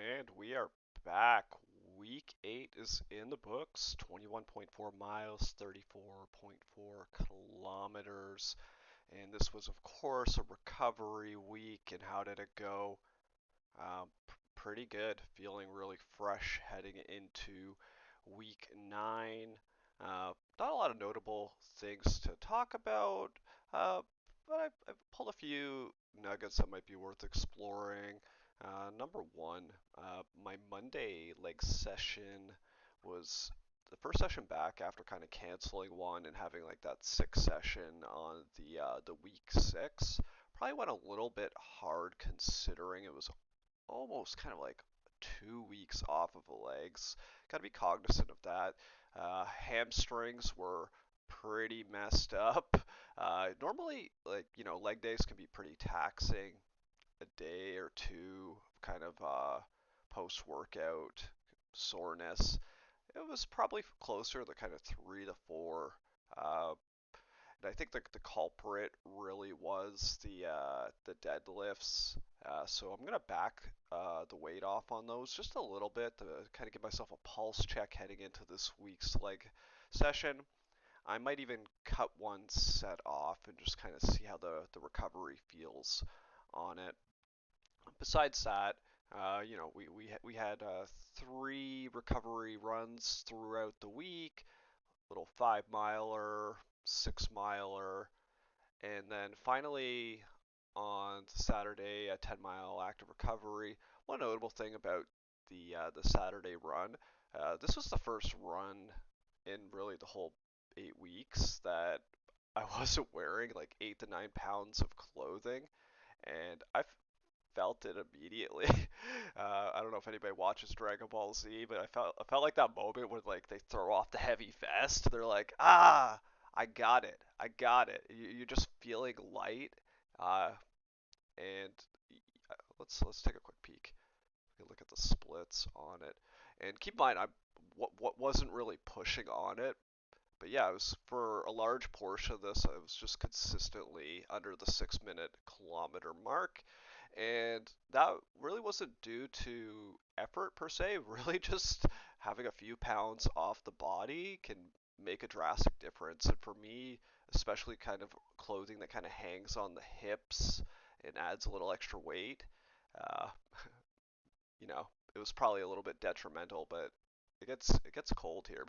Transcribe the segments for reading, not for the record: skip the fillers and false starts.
And we are back. Week 8 is in the books. 21.4 miles, 34.4 kilometers. And this was, of course, a recovery week. And how did it go? Pretty good. Feeling really fresh heading into week 9. Not a lot of notable things to talk about, uh, but I've pulled a few nuggets that might be worth exploring. Number one, my Monday leg session was the first session back after kind of canceling one and having like that sixth session on the week 6. Probably went a little bit hard considering it was almost kind of like 2 weeks off of the legs. Got to be cognizant of that. Hamstrings were pretty messed up. Normally, like, leg days can be pretty taxing. A day or two kind of post workout soreness. It was probably closer to kind of 3 to 4. Uh, and I think the culprit really was the deadlifts. So I'm gonna back the weight off on those just a little bit to kind of give myself a pulse check heading into this week's leg session. I might even cut one set off and just kind of see how the recovery feels on it. Besides that, we had 3 recovery runs throughout the week, little 5 miler, 6 miler, and then finally on Saturday, a 10-mile active recovery. One notable thing about the Saturday run, this was the first run in really the whole 8 weeks that I wasn't wearing like 8 to 9 pounds of clothing, and I felt it immediately. I don't know if anybody watches Dragon Ball Z, but I felt like that moment when like they throw off the heavy vest. They're like, I got it, I got it. You're just feeling light, uh, and let's take a quick peek. We can look at the splits on it, and keep in mind I what wasn't really pushing on it. But yeah, it was for a large portion of this, I was just consistently under the 6 minute kilometer mark. And that really wasn't due to effort per se, really just having a few pounds off the body can make a drastic difference. And for me, especially kind of clothing that kind of hangs on the hips and adds a little extra weight, uh, you know, it was probably a little bit detrimental, but it gets cold here,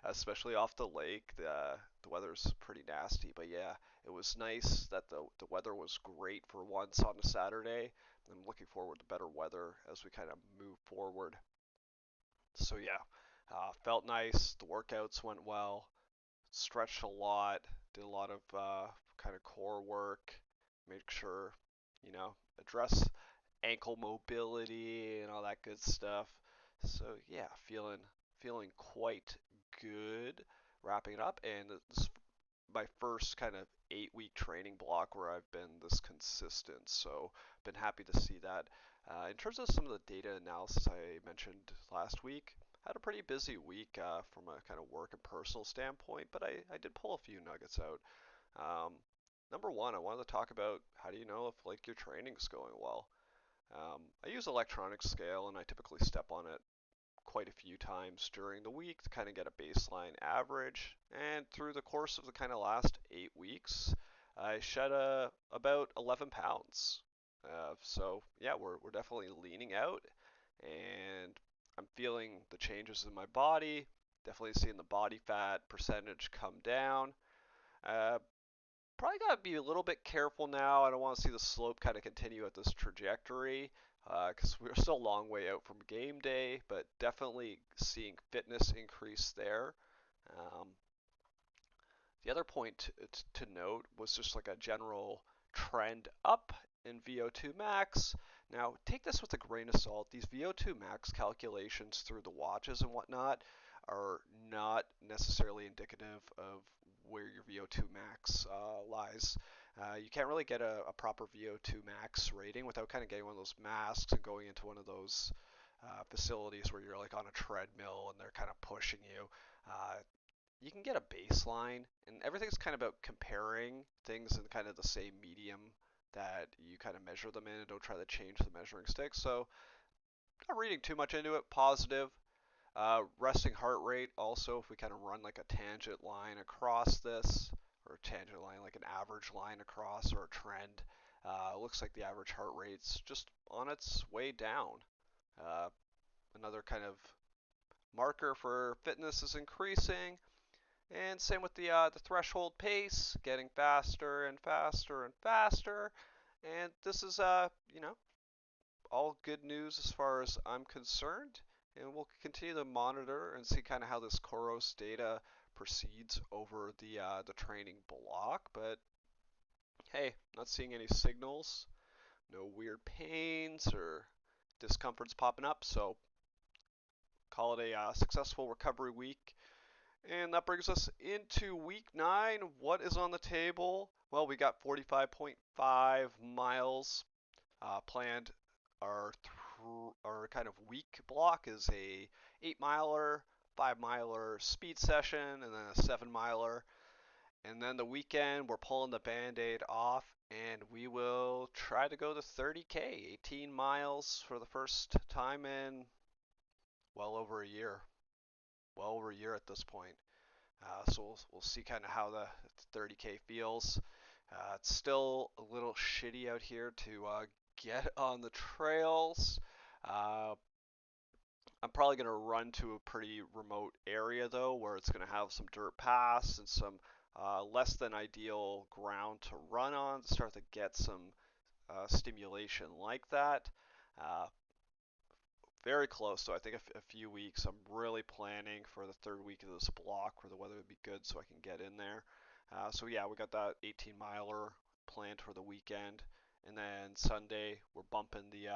especially off the lake. The weather's pretty nasty, but yeah, it was nice that the weather was great for once on a Saturday. I'm looking forward to better weather as we kind of move forward. So yeah, felt nice. The workouts went well. Stretched a lot. Did a lot of kind of core work. Made sure, address ankle mobility and all that good stuff. So yeah, feeling quite good. Wrapping it up, and this is my first kind of 8 week training block where I've been this consistent. So been happy to see that. In terms of some of the data analysis I mentioned last week, had a pretty busy week from a kind of work and personal standpoint, but I did pull a few nuggets out. Um, Number one, I wanted to talk about how do you know if like your training's going well. I use electronic scale and I typically step on it quite a few times during the week to kind of get a baseline average. And through the course of the kind of last 8 weeks, I shed about 11 pounds. So yeah, we're definitely leaning out, and I'm feeling the changes in my body. Definitely seeing the body fat percentage come down. Uh, Probably got to be a little bit careful now. I don't want to see the slope kind of continue at this trajectory because we're still a long way out from game day, but definitely seeing fitness increase there. Um, the other point to note was just like a general trend up in VO2 max. Now, take this with a grain of salt. These VO2 max calculations through the watches and whatnot are not necessarily indicative of where your VO2 max lies. You can't really get a proper VO2 max rating without kind of getting one of those masks and going into one of those facilities where you're like on a treadmill and they're kind of pushing you. You can get a baseline, and everything's kind of about comparing things in kind of the same medium that you kind of measure them in, and don't try to change the measuring stick. So Not reading too much into it. Positive. Resting heart rate also, if we kind of run like a tangent line across this, or a tangent line, like an average line across, or a trend, looks like the average heart rate's just on its way down. Uh, Another kind of marker for fitness is increasing, and same with the threshold pace, getting faster and faster and faster. And this is all good news as far as I'm concerned. And we'll continue to monitor and see kind of how this Koros data proceeds over the training block. But hey, not seeing any signals, no weird pains or discomforts popping up. So call it a successful recovery week. And that brings us into week 9. What is on the table? Well, we got 45.5 miles planned. Our kind of week block is a 8 miler, 5 miler speed session, and then a 7 miler. And then the weekend, we're pulling the band-aid off, and we will try to go to 30K, 18 miles for the first time in well over a year. Well over a year at this point. So we'll see kind of how the 30K feels. It's still a little shitty out here to get on the trails. Uh, I'm probably going to run to a pretty remote area though, where it's going to have some dirt paths and some less than ideal ground to run on to start to get some stimulation like that. Uh, Very close, so I think a few weeks. I'm really planning for the third week of this block where the weather would be good so I can get in there. So yeah, we got that 18 miler planned for the weekend. And then Sunday, we're bumping the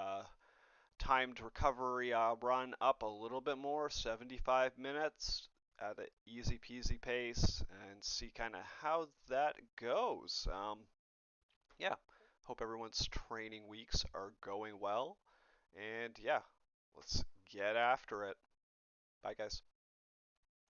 timed recovery run up a little bit more, 75 minutes at an easy peasy pace, and see kind of how that goes. Yeah, hope everyone's training weeks are going well. And yeah, let's get after it. Bye, guys.